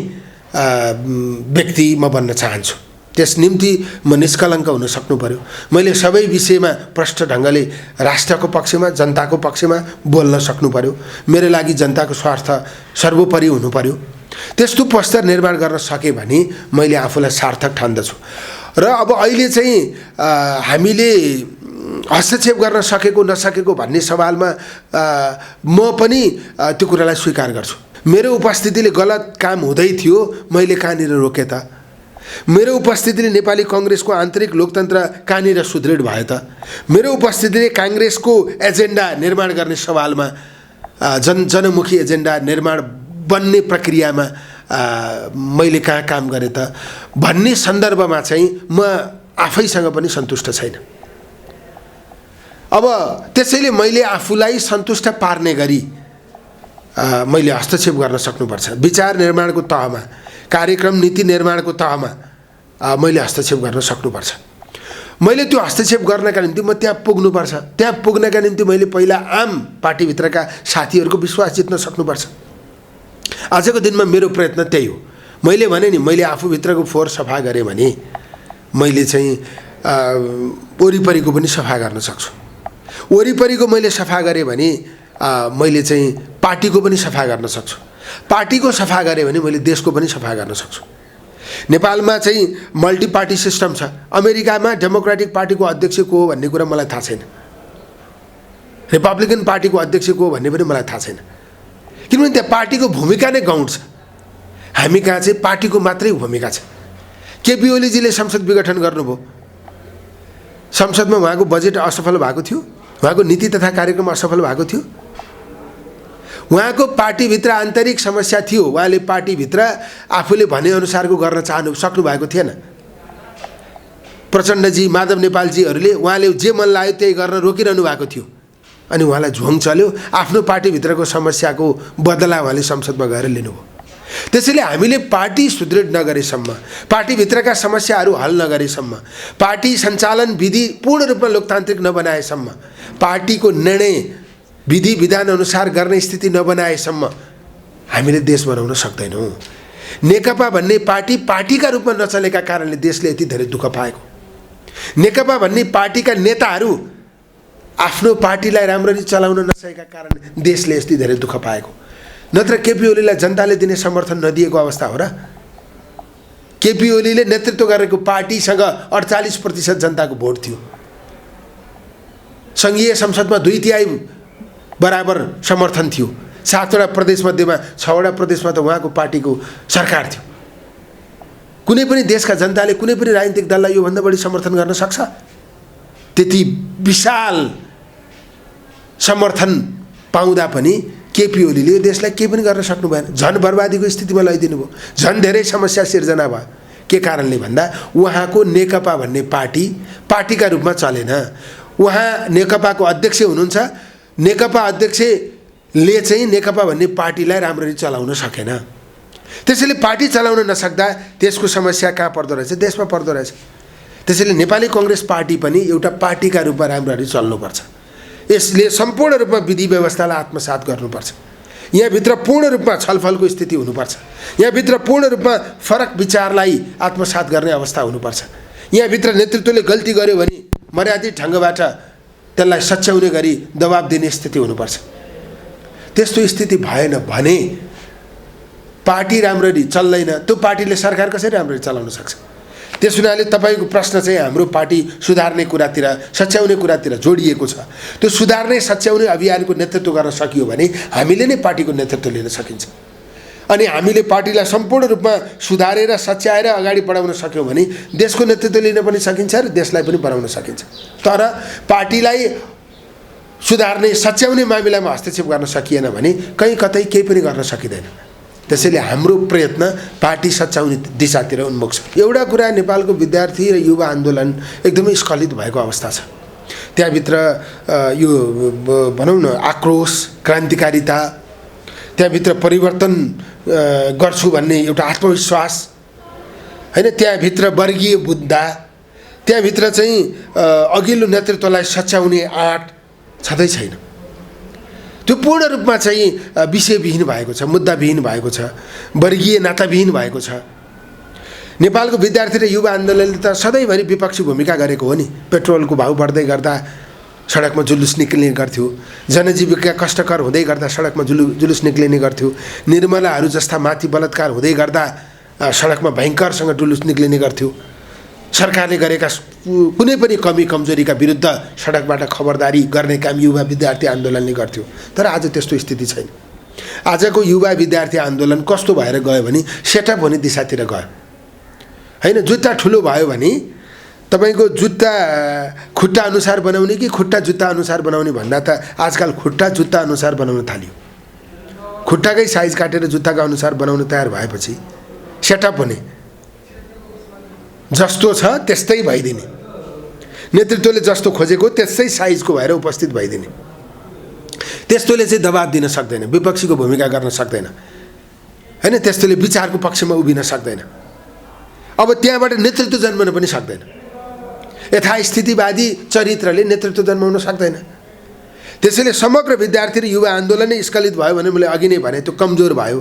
व्यक्ति म बन्न चाहन्छु। त्यस निम्ति म निष्कलङ्क हुन सक्नु पर्यो। मैले सबै विषयमा प्रष्ट ढङ्गले राष्ट्रको पक्षमा, जनताको पक्षमा बोल्न सक्नु पर्यो। मेरो लागि जनताको स्वार्थ सर्वोपरि हुनु पर्यो। त्यस्तो पोस्टर निर्माण गर्न सके भने मैले आफूलाई सार्थक ठान्दछु। र अब अहिले चाहिँ हामीले हस्तक्षेप गर्न सकेको नसकेको भन्ने सवालमा म पनि त्यो कुरालाई स्वीकार गर्छु। मेरो उपस्थितिले गलत काम हुँदै थियो, मैले कहाँनिर रोकेँ त? मेरो उपस्थितिले नेपाली कांग्रेसको आन्तरिक लोकतन्त्र कहाँनिर सुदृढ भयो त? मेरो उपस्थितिले कांग्रेसको एजेन्डा निर्माण गर्ने सवालमा जनमुखी एजेन्डा निर्माण बन्ने प्रक्रियामा मैले कहाँ काम गरेँ त भन्ने सन्दर्भमा चाहिँ म आफैसँग पनि सन्तुष्ट छैन। अब त्यसैले मैले आफूलाई सन्तुष्ट पार्ने गरी मैले हस्तक्षेप गर्न सक्नुपर्छ। विचार निर्माणको तहमा, कार्यक्रम नीति निर्माणको तहमा मैले हस्तक्षेप गर्न सक्नुपर्छ। मैले त्यो हस्तक्षेप गर्नका निम्ति म त्यहाँ पुग्नुपर्छ। त्यहाँ पुग्नका निम्ति मैले पहिला आम पार्टीभित्रका साथीहरूको विश्वास जित्न सक्नुपर्छ। आजको दिनमा मेरो प्रयत्न त्यही हो। मैले भने नि, मैले आफूभित्रको फोहोर सफा गरेँ भने मैले चाहिँ वरिपरिको पनि सफा गर्न सक्छु। वरिपरिको मैले सफा गरेँ भने मैले चाहिँ पार्टीको पनि सफा गर्न सक्छु। पार्टीको सफा गरेँ भने मैले देशको पनि सफा गर्न सक्छु। नेपालमा चाहिँ मल्टी पार्टी सिस्टम छ। अमेरिकामा डेमोक्रेटिक पार्टीको अध्यक्ष को हो भन्ने कुरा मलाई थाहा छैन। रिपब्लिकन पार्टीको अध्यक्ष को हो भन्ने पनि मलाई थाहा छैन। किनभने त्यहाँ पार्टीको भूमिका नै गौण छ। हामी कहाँ चाहिँ पार्टीको मात्रै भूमिका छ। केपी ओलीजीले संसद विघटन गर्नुभयो। संसदमा उहाँको बजेट असफल भएको थियो, उहाँको नीति तथा कार्यक्रम असफल भएको थियो। उहाँको पार्टीभित्र आन्तरिक समस्या थियो। उहाँले पार्टीभित्र आफूले भनेअनुसारको गर्न चाहनु सक्नु भएको थिएन। प्रचण्डजी, माधव नेपालजीहरूले उहाँले जे मन लाग्यो त्यही गर्न रोकिरहनु भएको थियो। अनि उहाँलाई झोङ चल्यो। आफ्नो पार्टीभित्रको समस्याको बदला उहाँले संसदमा गएर लिनुभयो। त्यसैले हामीले पार्टी सुदृढ नगरेसम्म, पार्टीभित्रका समस्याहरू हल नगरेसम्म, पार्टी सञ्चालन विधि पूर्ण रूपमा लोकतान्त्रिक नबनाएसम्म, पार्टीको निर्णय विधि विधान अनुसार गर्ने स्थिति नबनाएसम्म हामीले देश बनाउन सक्दैनौँ। नेकपा भन्ने पार्टी पार्टीका रूपमा नचलेका कारणले देशले यति धेरै दुःख पाएको। नेकपा भन्ने पार्टीका नेताहरू आफ्नो पार्टीलाई राम्ररी चलाउन नसकेका कारण देशले यति धेरै दुःख पाएको। नत्र केपी ओलीलाई जनताले दिने समर्थन नदिएको अवस्था हो र? केपी ओलीले नेतृत्व गरेको पार्टीसँग 48% जनताको भोट थियो। सङ्घीय संसदमा 2/3 बराबर समर्थन थियो। 7वटा प्रदेशमध्येमा 6वटा प्रदेशमा त उहाँको पार्टीको सरकार थियो। कुनै पनि देशका जनताले कुनै पनि राजनीतिक दललाई योभन्दा बढी समर्थन गर्न सक्छ? त्यति विशाल समर्थन पाउँदा पनि केपी ओलीले यो देशलाई केही पनि गर्न सक्नु भएन। झन् बर्बादीको स्थितिमा लैदिनु भयो। झन् धेरै समस्या सिर्जना भयो। के कारणले भन्दा उहाँको नेकपा भन्ने पार्टीका रूपमा चलेन। उहाँ नेकपाको अध्यक्ष हुनुहुन्छ। नेकपा अध्यक्षले चाहिँ नेकपा भन्ने पार्टीलाई राम्ररी चलाउन सकेन। त्यसैले पार्टी चलाउन नसक्दा त्यसको समस्या कहाँ पर्दो रहेछ? देशमा पर्दो रहेछ। त्यसैले नेपाली कांग्रेस पार्टी पनि एउटा पार्टीका रूपमा राम्ररी चल्नुपर्छ। यसले सम्पूर्ण रूपमा विधि व्यवस्थालाई आत्मसात गर्नुपर्छ। यहाँभित्र पूर्ण रूपमा छलफलको स्थिति हुनुपर्छ। यहाँभित्र पूर्ण रूपमा फरक विचारलाई आत्मसात गर्ने अवस्था हुनुपर्छ। यहाँभित्र नेतृत्वले गल्ती गर्यो भने मर्यादित ढङ्गबाट त्यसलाई सच्याउने गरी दबाब दिने स्थिति हुनुपर्छ। त्यस्तो स्थिति भएन भने पार्टी राम्ररी चल्दैन। त्यो पार्टीले सरकार कसरी राम्ररी चलाउन सक्छ? त्यस हुनाले तपाईँको प्रश्न चाहिँ हाम्रो पार्टी सुधार्ने कुरातिर, सच्याउने कुरातिर जोडिएको छ। त्यो सुधार्ने सच्याउने अभियानको नेतृत्व गर्न सकियो भने हामीले नै पार्टीको नेतृत्व लिन सकिन्छ। अनि हामीले पार्टीलाई सम्पूर्ण रूपमा सुधारेर सच्याएर अगाडि बढाउन सक्यौँ भने देशको नेतृत्व लिन पनि सकिन्छ र देशलाई पनि बनाउन सकिन्छ। तर पार्टीलाई सुधार्ने सच्याउने मामिलामा हस्तक्षेप गर्न सकिएन भने कहीँ कतै केही पनि गर्न सकिँदैन। त्यसैले हाम्रो प्रयत्न पार्टी सच्याउने दिशातिर उन्मुख छ। एउटा कुरा, नेपालको विद्यार्थी र युवा आन्दोलन एकदमै स्खलित भएको अवस्था छ। त्यहाँभित्र यो भनौँ न आक्रोश, क्रान्तिकारिता, त्यहाँभित्र परिवर्तन गर्छु भन्ने एउटा आत्मविश्वास हैन, त्यहाँभित्र वर्गीय बुद्धा, त्यहाँभित्र चाहिँ अघिल्लो नेतृत्वलाई सच्याउने आँट छँदै छैन। त्यो पूर्ण रूपमा चाहिँ विषयविहीन भएको छ, मुद्दाविहीन भएको छ, वर्गीय नाताविहीन भएको छ। नेपालको विद्यार्थी र युवा आन्दोलनले त सधैँभरि विपक्षी भूमिका गरेको हो नि। पेट्रोलको भाउ बढ्दै गर्दा सडकमा जुलुस निक्लिने गर्थ्यो, जनजीविका कष्टकर हुँदै गर्दा सडकमा जुलुस निक्लिने गर्थ्यो, निर्मलाहरू जस्ता माथि बलात्कार हुँदै गर्दा सडकमा भयङ्करसँग जुलुस निक्लिने गर्थ्यो। सरकारले गरेका कुनै पनि कमी कमजोरीका विरुद्ध सडकबाट खबरदारी गर्ने काम युवा विद्यार्थी आन्दोलनले गर्थ्यो। तर आज त्यस्तो स्थिति छैन। आजको युवा विद्यार्थी आन्दोलन कस्तो भएर गयो भने सेटअप हुने दिशातिर गयो हैन। जुत्ता ठुलो भयो भने तपाईको जुत्ता खुट्टा अनुसार बनाउने कि खुट्टा जुत्ता अनुसार बनाउने भन्दा त आजकल खुट्टा जुत्ता अनुसार बनाउन थाल्यो। खुट्टाकै साइज काटेर जुत्ताको अनुसार बनाउन तयार भएपछि सेटअप हुने, जस्तो छ त्यस्तै भइदिने, नेतृत्वले जस्तो खोजेको त्यस्तै साइजको भएर उपस्थित भइदिने। त्यस्तोले चाहिँ दबाब दिन सक्दैन, विपक्षीको भूमिका गर्न सक्दैन हैन, त्यस्तोले विचारको पक्षमा उभिन सक्दैन। अब त्यहाँबाट नेतृत्व जन्मन पनि सक्दैन। यथास्थितिवादी चरित्रले नेतृत्व जन्माउन सक्दैन। त्यसैले समग्र विद्यार्थी र युवा आन्दोलन नै स्खलित भयो भने मैले अघि नै भने त्यो कमजोर भयो,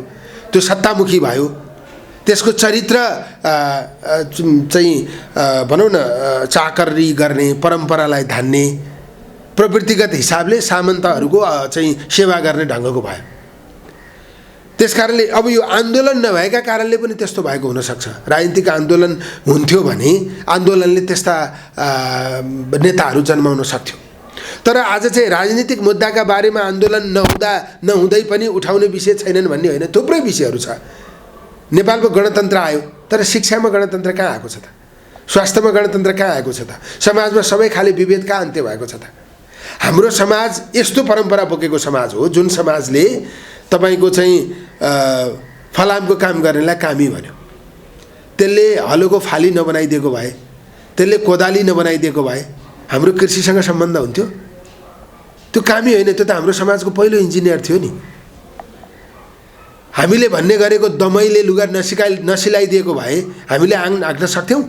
त्यो सत्तामुखी भयो, त्यसको चरित्र चाहिँ भनौँ न चाकरी गर्ने, परम्परालाई धान्ने, प्रवृत्तिगत हिसाबले सामन्तहरूको चाहिँ सेवा गर्ने ढङ्गको भयो। त्यसकारणले अब यो आन्दोलन नभएका कारणले पनि त्यस्तो भएको हुनसक्छ। राजनीतिक आन्दोलन हुन्थ्यो भने आन्दोलनले त्यस्ता नेताहरू जन्माउन सक्थ्यो। तर आज चाहिँ राजनीतिक मुद्दाका बारेमा आन्दोलन नहुँदै पनि उठाउने विषय छैनन् भन्ने होइन, थुप्रै विषयहरू छ। नेपालको गणतन्त्र आयो, तर शिक्षामा गणतन्त्र कहाँ आएको छ त? स्वास्थ्यमा गणतन्त्र कहाँ आएको छ त? समाजमा सबै खाले विभेद कहाँ अन्त्य भएको छ त? हाम्रो समाज यस्तो परम्परा बोकेको समाज हो जुन समाजले तपाईको चाहिँ फलामको काम गर्नेलाई कामी भन्यो, त्यसले हलोको फाली नबनाइदिएको भए, त्यसले कोदाली नबनाइदिएको भए हाम्रो कृषिसँग सम्बन्ध हुन्थ्यो? त्यो कामी होइन, त्यो त हाम्रो समाजको पहिलो इन्जिनियर थियो नि। हामीले भन्ने गरेको दमैले लुगा नसिलाइदिएको भए हामीले आङ ढाक्न सक्थ्यौँ?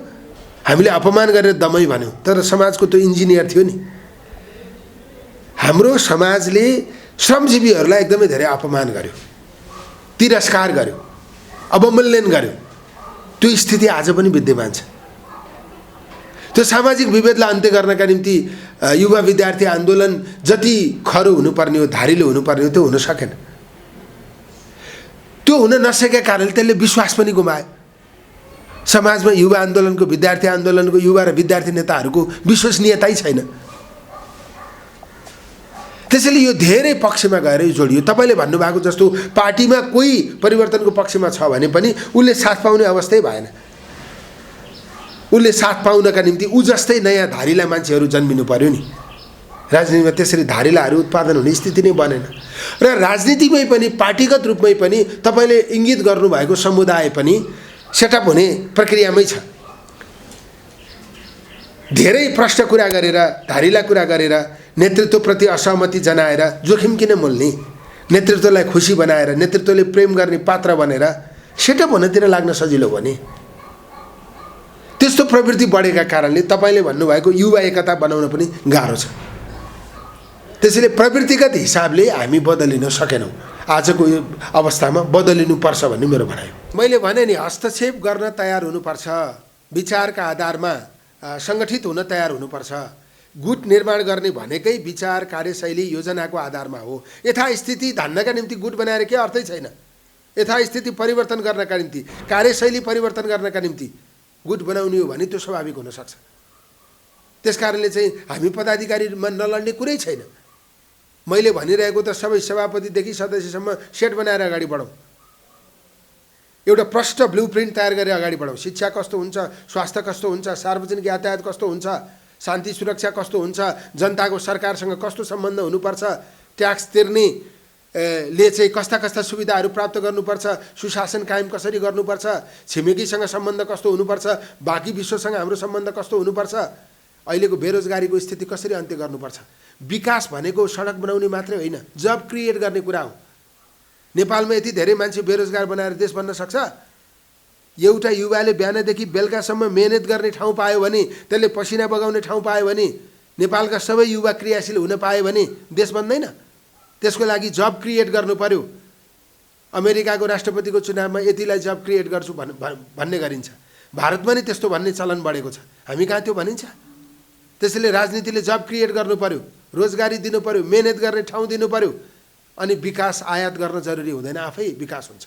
हामीले अपमान गरेर दमै भन्यौँ, तर समाजको त्यो इन्जिनियर थियो नि। हाम्रो समाजले श्रमजीवीहरूलाई एकदमै धेरै अपमान गर्यो, तिरस्कार गर्यो, अवमूल्यन गर्यो। त्यो स्थिति आज पनि विद्यमान छ। त्यो सामाजिक विभेदलाई अन्त्य गर्नका निम्ति युवा विद्यार्थी आन्दोलन जति खरो हुनुपर्ने हो, धारिलो हुनुपर्ने हो, त्यो हुन सकेन। त्यो हुन नसकेका कारणले त्यसले विश्वास पनि गुमायो। समाजमा युवा आन्दोलनको, विद्यार्थी आन्दोलनको युवा र विद्यार्थी नेताहरूको विश्वसनीयतै छैन। त्यसैले यो धेरै पक्षमा गएर जोडियो। तपाईँले भन्नुभएको जस्तो पार्टीमा कोही परिवर्तनको पक्षमा छ भने पनि उसले साथ पाउने अवस्थै भएन। उसले साथ पाउनका निम्ति ऊ जस्तै नयाँ धारिला मान्छेहरू जन्मिनु पर्यो नि। राजनीतिमा त्यसरी धारिलाहरू उत्पादन हुने स्थिति नै बनेन। र राजनीतिमै पनि पार्टीगत रूपमै पनि तपाईँले इङ्गित गर्नुभएको समुदाय पनि सेटअप हुने प्रक्रियामै छ। धेरै प्रश्न कुरा गरेर, धारिला कुरा गरेर, नेतृत्वप्रति असहमति जनाएर जोखिम किन मोल्ने? नेतृत्वलाई खुसी बनाएर, नेतृत्वले प्रेम गर्ने पात्र बनेर सेटअप हुनतिर लाग्न सजिलो भने त्यस्तो प्रवृत्ति बढेका कारणले तपाईँले भन्नुभएको युवा एकता बनाउन पनि गाह्रो छ। त्यसैले प्रवृत्तिगत हिसाबले हामी बदलिन सकेनौँ। आजको यो अवस्थामा बदलिनुपर्छ भन्ने मेरो भनाइ हो। मैले भने नि, हस्तक्षेप गर्न तयार हुनुपर्छ, विचारका आधारमा सङ्गठित हुन तयार हुनुपर्छ। गुट निर्माण गर्ने भनेकै विचार, कार्यशैली, योजनाको आधारमा हो। यथास्थिति धान्नका निम्ति गुट बनाएर के अर्थै छैन। यथास्थिति परिवर्तन गर्नका निम्ति, कार्यशैली परिवर्तन गर्नका निम्ति गुट बनाउने हो भने त्यो स्वाभाविक हुनसक्छ। त्यसकारणले चाहिँ हामी पदाधिकारीमा नलड्ने कुरै छैन। मैले भनिरहेको त सबै सभापतिदेखि सदस्यसम्म सेट बनाएर अगाडि बढौँ। एउटा प्रष्ट ब्लुप्रिन्ट तयार गरेर अगाडि बढाउँ। शिक्षा कस्तो हुन्छ, स्वास्थ्य कस्तो हुन्छ, सार्वजनिक यातायात कस्तो हुन्छ, शान्ति सुरक्षा कस्तो हुन्छ, जनताको सरकारसँग कस्तो सम्बन्ध हुनुपर्छ, ट्याक्स तिर्ने ले चाहिँ कस्ता कस्ता सुविधाहरू प्राप्त गर्नुपर्छ, सुशासन कायम कसरी गर्नुपर्छ, छिमेकीसँग सम्बन्ध कस्तो हुनुपर्छ, बाँकी विश्वसँग हाम्रो सम्बन्ध कस्तो हुनुपर्छ, अहिलेको बेरोजगारीको स्थिति कसरी अन्त्य गर्नुपर्छ। विकास भनेको सडक बनाउने मात्रै होइन, जब क्रिएट गर्ने कुरा हो। नेपालमा यति धेरै मान्छे बेरोजगार बनाएर देश बन्न सक्छ? एउटा युवाले बिहानदेखि बेलुकासम्म मेहनत गर्ने ठाउँ पायो भने, त्यसले पसिना बगाउने ठाउँ पायो भने, नेपालका सबै युवा क्रियाशील हुन पायो भने देश बन्दैन? त्यसको लागि जब क्रिएट गर्नु पर्यो। अमेरिकाको राष्ट्रपतिको चुनावमा यतिलाई जब क्रिएट गर्छु भन्ने गरिन्छ। भारतमा नि त्यस्तो भन्ने चलन बढेको छ, हामी कहाँ त्यो भनिन्छ? त्यसैले राजनीतिले जब क्रिएट गर्नु पर्यो, रोजगारी दिनु पर्यो, मेहनत गर्ने ठाउँ दिनु पर्यो, अनि विकास आयात गर्न जरुरी हुँदैन, आफै विकास हुन्छ।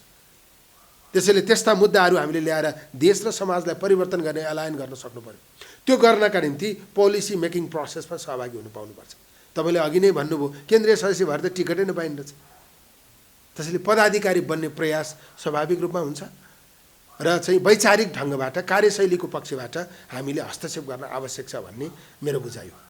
त्यसैले त्यस्ता मुद्दाहरू हामीले ल्याएर देश र समाजलाई परिवर्तन गर्ने, एलाइन गर्न सक्नु पर्यो। त्यो गर्नका निम्ति पोलिसी मेकिङ प्रोसेसमा सहभागी हुनु पाउनुपर्छ। तपाईँले अघि नै भन्नुभयो केन्द्रीय सदस्य भएर त टिकटै नपाइँदछ। त्यसैले पदाधिकारी बन्ने प्रयास स्वाभाविक रूपमा हुन्छ र चाहिँ वैचारिक ढङ्गबाट कार्यशैलीको पक्षबाट हामीले हस्तक्षेप गर्न आवश्यक छ भन्ने मेरो बुझाइ हो।